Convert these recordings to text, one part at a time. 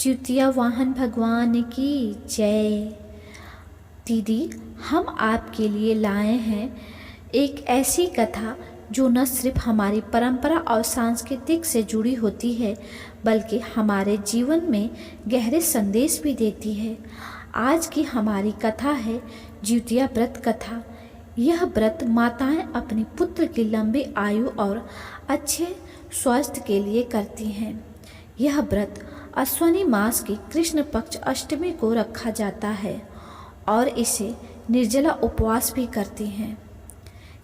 जिउतिया वाहन भगवान की जय। दीदी, हम आपके लिए लाए हैं एक ऐसी कथा जो न सिर्फ हमारी परंपरा और सांस्कृतिक से जुड़ी होती है बल्कि हमारे जीवन में गहरे संदेश भी देती है। आज की हमारी कथा है जिउतिया व्रत कथा। यह व्रत माताएं अपने पुत्र की लंबी आयु और अच्छे स्वास्थ्य के लिए करती हैं। यह व्रत अश्विनी मास की कृष्ण पक्ष अष्टमी को रखा जाता है और इसे निर्जला उपवास भी करती हैं,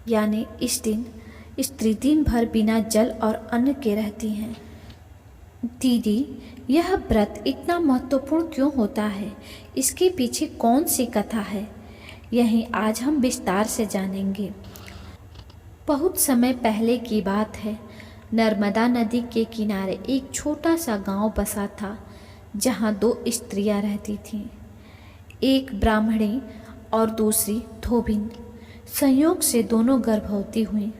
यानी इस दिन स्त्री दिन भर बिना जल और अन्न के रहती हैं। दीदी, यह व्रत इतना महत्वपूर्ण क्यों होता है? इसके पीछे कौन सी कथा है? यही आज हम विस्तार से जानेंगे। बहुत समय पहले की बात है। नर्मदा नदी के किनारे एक छोटा सा गांव बसा था जहां दो स्त्रियां रहती थीं। एक ब्राह्मणी और दूसरी धोबिन। संयोग से दोनों गर्भवती हुईं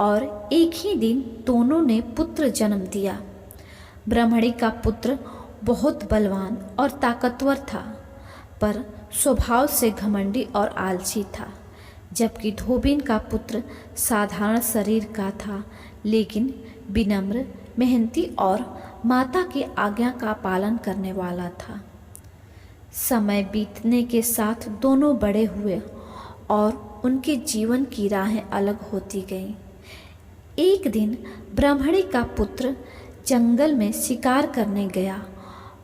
और एक ही दिन दोनों ने पुत्र जन्म दिया। ब्राह्मणी का पुत्र बहुत बलवान और ताकतवर था, पर स्वभाव से घमंडी और आलसी था, जबकि धोबिन का पुत्र साधारण शरीर का था लेकिन विनम्र, मेहनती और माता की आज्ञा का पालन करने वाला था। समय बीतने के साथ दोनों बड़े हुए और उनके जीवन की राहें अलग होती गईं। एक दिन ब्राह्मणी का पुत्र जंगल में शिकार करने गया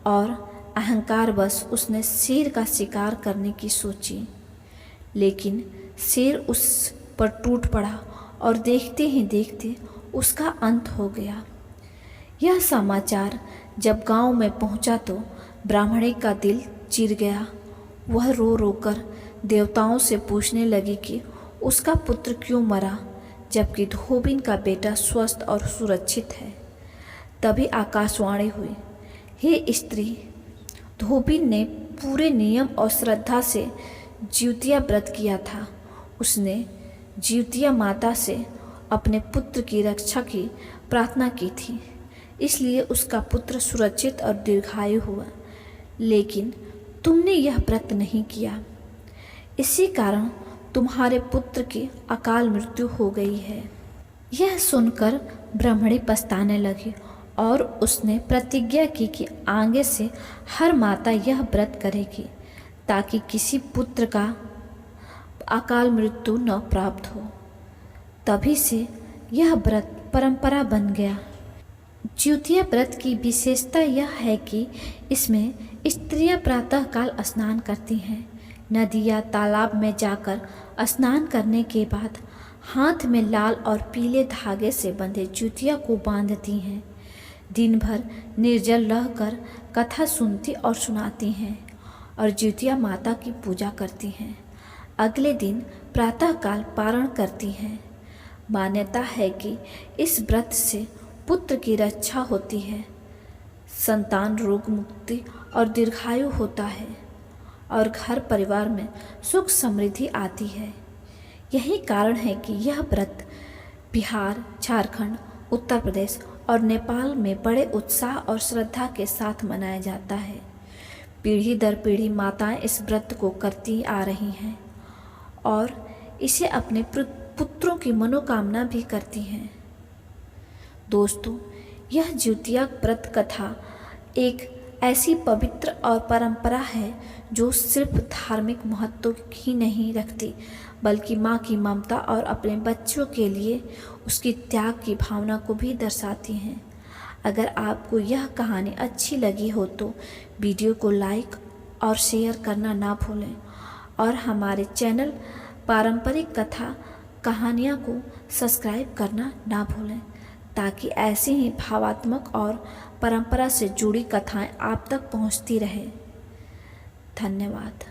और अहंकारवश उसने शेर का शिकार करने की सोची, लेकिन शेर उस पर टूट पड़ा और देखते ही देखते उसका अंत हो गया। यह समाचार जब गांव में पहुंचा तो ब्राह्मणी का दिल चिर गया। वह रो रो कर देवताओं से पूछने लगी कि उसका पुत्र क्यों मरा जबकि धोबिन का बेटा स्वस्थ और सुरक्षित है। तभी आकाशवाणी हुई, हे स्त्री, धोबिन ने पूरे नियम और श्रद्धा से जिउतिया व्रत किया था। उसने जिउतिया माता से अपने पुत्र की रक्षा की प्रार्थना की थी, इसलिए उसका पुत्र सुरक्षित और दीर्घायु हुआ। लेकिन तुमने यह व्रत नहीं किया, इसी कारण तुम्हारे पुत्र की अकाल मृत्यु हो गई है। यह सुनकर ब्राह्मणी पछताने लगी और उसने प्रतिज्ञा की कि आगे से हर माता यह व्रत करेगी ताकि किसी पुत्र का अकाल मृत्यु न प्राप्त हो। तभी से यह व्रत परंपरा बन गया। जिउतिया व्रत की विशेषता यह है कि इसमें स्त्रियां प्रातःकाल स्नान करती हैं। नदी या तालाब में जाकर स्नान करने के बाद हाथ में लाल और पीले धागे से बंधे जिउतिया को बांधती हैं। दिन भर निर्जल रहकर कथा सुनती और सुनाती हैं और जिउतिया माता की पूजा करती हैं। अगले दिन प्रातःकाल पारण करती हैं। मान्यता है कि इस व्रत से पुत्र की रक्षा होती है, संतान रोग मुक्ति और दीर्घायु होता है और घर परिवार में सुख समृद्धि आती है। यही कारण है कि यह व्रत बिहार, झारखंड, उत्तर प्रदेश और नेपाल में बड़े उत्साह और श्रद्धा के साथ मनाया जाता है। पीढ़ी दर पीढ़ी माताएं इस व्रत को करती आ रही हैं और इसे अपने पुत्रों की मनोकामना भी करती हैं। दोस्तों, यह जिउतिया व्रत कथा एक ऐसी पवित्र और परंपरा है जो सिर्फ धार्मिक महत्व ही नहीं रखती बल्कि माँ की ममता और अपने बच्चों के लिए उसकी त्याग की भावना को भी दर्शाती हैं। अगर आपको यह कहानी अच्छी लगी हो तो वीडियो को लाइक और शेयर करना ना भूलें और हमारे चैनल पारंपरिक कथा कहानियाँ को सब्सक्राइब करना ना भूलें ताकि ऐसी ही भावात्मक और परंपरा से जुड़ी कथाएं आप तक पहुंचती रहे। धन्यवाद।